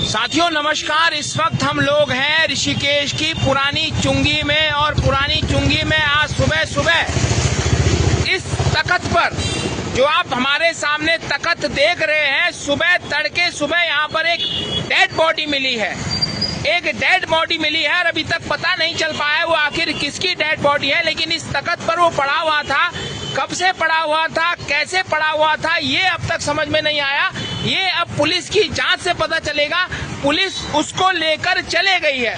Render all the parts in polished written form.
साथियों नमस्कार। इस वक्त हम लोग हैं ऋषिकेश की पुरानी चुंगी में और पुरानी चुंगी में आज सुबह सुबह इस तख्त पर जो आप हमारे सामने तख्त देख रहे हैं, सुबह तड़के सुबह यहाँ पर एक डेड बॉडी मिली है। एक डेड बॉडी मिली है और अभी तक पता नहीं चल पाया वो आखिर किसकी डेड बॉडी है, लेकिन इस तख्त पर वो पड़ा हुआ था। कब से पड़ा हुआ था, कैसे पड़ा हुआ था, ये अब तक समझ में नहीं आया। ये अब पुलिस की जांच से पता चलेगा। पुलिस उसको लेकर चले गई है,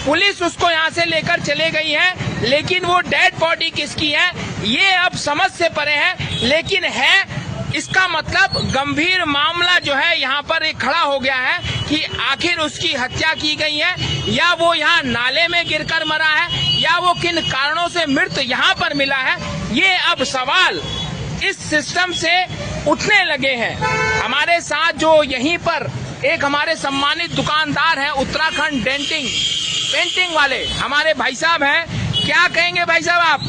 पुलिस उसको यहाँ से लेकर चले गई है, लेकिन वो डेड बॉडी किसकी है ये अब समझ से परे है। लेकिन है इसका मतलब गंभीर मामला जो है यहाँ पर एक खड़ा हो गया है कि आखिर उसकी हत्या की गई है या वो यहाँ नाले में गिरकर मरा है या वो किन कारणों से मृत यहाँ पर मिला है। ये अब सवाल इस सिस्टम से उठने लगे हैं। हमारे साथ जो यहीं पर एक हमारे सम्मानित दुकानदार हैं, उत्तराखंड पेंटिंग वाले हमारे भाई साहब हैं। क्या कहेंगे भाई साहब आप,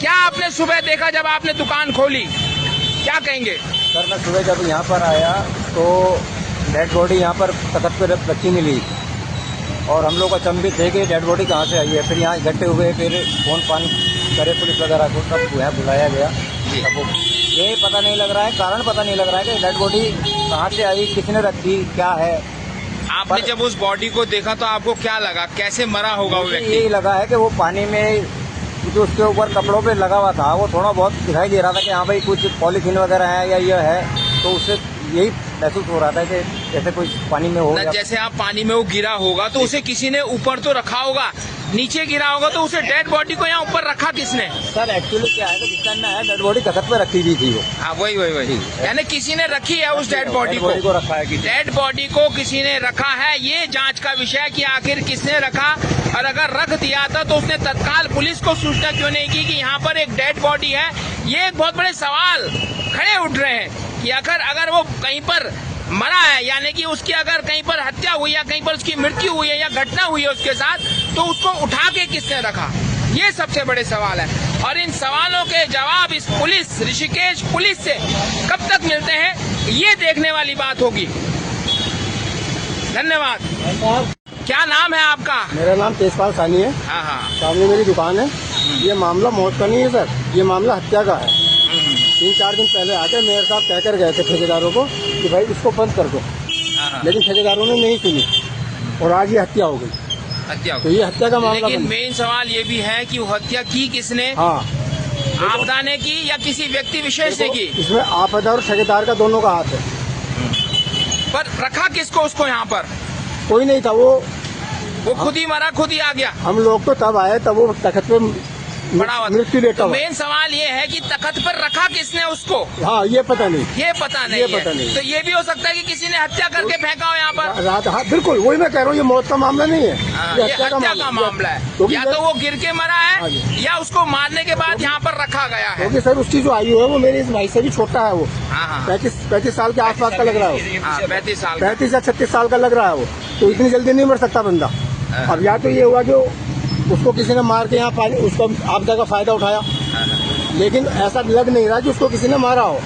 क्या आपने सुबह देखा जब आपने दुकान खोली, क्या कहेंगे? सर मैं सुबह जब यहाँ पर आया तो डेड बॉडी यहाँ पर तख्त पर रखी मिली और हम लोग अचंभित थे कि डेड बॉडी कहाँ से आई है। फिर यहाँ इकट्ठे हुए, फिर फोन करे पुलिस वगैरह को, तब यहाँ बुलाया गया। तब ये पता नहीं लग रहा है, कारण पता नहीं लग रहा है कि डेड बॉडी कहाँ से आई, किसने रखी, क्या है। आपने जब उस बॉडी को देखा तो आपको क्या लगा, कैसे मरा होगा वो व्यक्ति? यही लगा है कि वो पानी में जो उसके ऊपर कपड़ों पे लगा हुआ था वो थोड़ा बहुत दिखाई दे रहा था कि हाँ भाई कुछ पॉलीथीन वगैरह है या ये है, तो उससे यही महसूस हो रहा था कि जैसे कोई पानी में हो। जैसे आप पानी में वो गिरा होगा तो उसे किसी ने ऊपर तो रखा होगा, नीचे गिरा होगा तो उसे डेड बॉडी को यहाँ ऊपर रखा किसने? सर एक्चुअली क्या है, जिस टाइम में है डेड बॉडी तख्त पे रखी हुई थी वो। हाँ वही यानी किसी ने रखी है उस डेड बॉडी को रखा है। डेड बॉडी को किसी ने रखा है। ये जांच का विषय है कि आखिर किसने रखा, और अगर रख दिया था तो उसने तत्काल पुलिस को सूचना क्यों नहीं की कि यहाँ पर एक डेड बॉडी है। ये एक बहुत बड़े सवाल खड़े उठ रहे हैं कि अगर वो कहीं पर मरा है, यानी कि उसकी अगर कहीं पर हत्या हुई या कहीं पर उसकी मृत्यु हुई है या घटना हुई है उसके साथ, तो उसको उठा के किसने रखा, ये सबसे बड़े सवाल है। और इन सवालों के जवाब इस पुलिस, ऋषिकेश पुलिस से कब तक मिलते हैं ये देखने वाली बात होगी। धन्यवाद। क्या नाम है आपका? मेरा नाम तेजपाल सानी है। हाँ सामने मेरी दुकान है। ये मामला मौत का नहीं है सर, ये मामला हत्या का है। 3-4 दिन पहले आके मेयर साहब कहकर गए थे ठेकेदारों को कि भाई इसको बंद कर दो, लेकिन ठेकेदारों ने नहीं सुनी और आज ये हत्या हो गई। हत्या तो ये हत्या का मामला। लेकिन मेन सवाल ये भी है कि वो हत्या की किसने? हाँ, आपदा ने की या किसी व्यक्ति विशेष ने की? इसमें आपदा और ठेकेदार का दोनों का हाथ है। पर रखा किसको उसको यहाँ पर? कोई नहीं था, वो खुद ही मरा, खुद ही आ गया। हम लोग तो तब आए तब वो तख्त पे बड़ा हुआ। मृत्यु लेटा तो हुआ। मेन सवाल ये है कि तख्त पर रखा किसने उसको? हाँ ये पता नहीं, ये पता नहीं है। तो ये भी हो सकता है कि किसी ने हत्या करके फेंका हो यहाँ पर। रात। हाँ बिल्कुल, वही मैं कह रहा हूँ, ये मौत का मामला नहीं है, ये हत्या का मामला है। या तो वो गिर के मरा है या उसको मारने के बाद यहाँ पर रखा गया है। क्योंकि सर उसकी जो आयु है वो मेरे इस भाई से भी छोटा है। वो 35 साल के आसपास का लग रहा है। 35 या 36 साल का लग रहा है वो। तो इतनी जल्दी नहीं मर सकता बंदा। अब या तो ये हुआ कि उसको किसी ने मार के यहाँ पानी, उसको आपदा का फायदा उठाया, लेकिन ऐसा लग नहीं रहा कि उसको किसी ने मारा हो।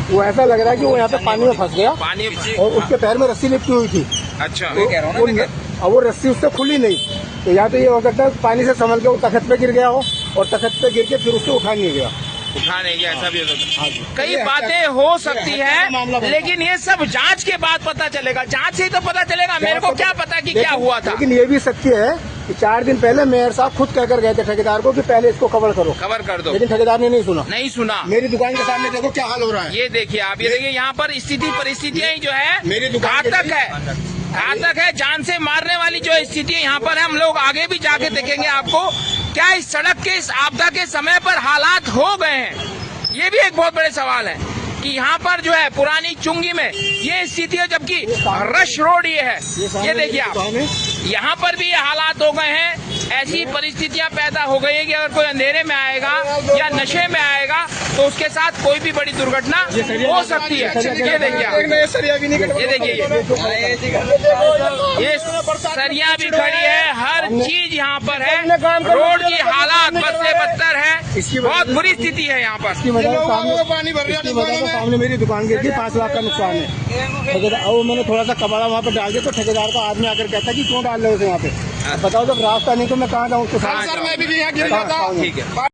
वो ऐसा लग रहा है कि वो यहाँ पे पानी में फंस गया और उसके पैर में रस्सी लिपटी हुई थी। अच्छा। और वो रस्सी उससे खुली नहीं, तो या तो ये हो सकता है पानी से संभल के वो तख्त पे गिर गया हो और तख्त पे गिर के फिर उससे उठा नहीं गया। ऐसा भी हो सकता है। कई बातें हो सकती है, लेकिन ये सब जांच के बाद पता चलेगा। जांच से ही तो पता चलेगा। मेरे को क्या पता कि क्या हुआ था। लेकिन ये भी सत्य है कि 4 दिन पहले मेयर साहब खुद कहकर गए थे ठेकेदार को कि पहले इसको कवर कर दो, लेकिन ठेकेदार ने नहीं सुना। मेरी दुकान के सामने देखो क्या हाल हो रहा है। ये देखिए आप, ये देखिए यहाँ पर परिस्थितियाँ जो है मेरी दुकान घातक है, जान से मारने वाली जो स्थिति यहाँ पर है। हम लोग आगे भी जाके देखेंगे आपको क्या इस सड़क के इस आपदा के समय पर हालात हो गए हैं। ये भी एक बहुत बड़े सवाल है कि यहाँ पर जो है पुरानी चुंगी में ये स्थिति है, जबकि रश रोड ये है। ये देखिए आप, यहाँ पर भी ये हालात हो गए हैं। ऐसी परिस्थितियां पैदा हो गई है कि अगर कोई अंधेरे में आएगा या नशे में आएगा तो उसके साथ कोई भी बड़ी दुर्घटना हो सकती है। ये देखिए आप, ये देखिए ये सरिया भी खड़ी है, हर चीज यहाँ पर है। रोड की हालात बद से बदतर है, बहुत बुरी स्थिति है यहाँ पर। सामने मेरी दुकान गिर गई, 5 लाख का नुकसान है। और मैंने थोड़ा सा कबाड़ा वहाँ पे डाल दिया तो ठेकेदार का आदमी आकर कहता है कि क्यों डाल रहे हो वहाँ पे। बताओ जब रास्ता नहीं तो मैं कहाँ जाऊँ? सर मैं भी यहाँ गिर गया था। ठीक है।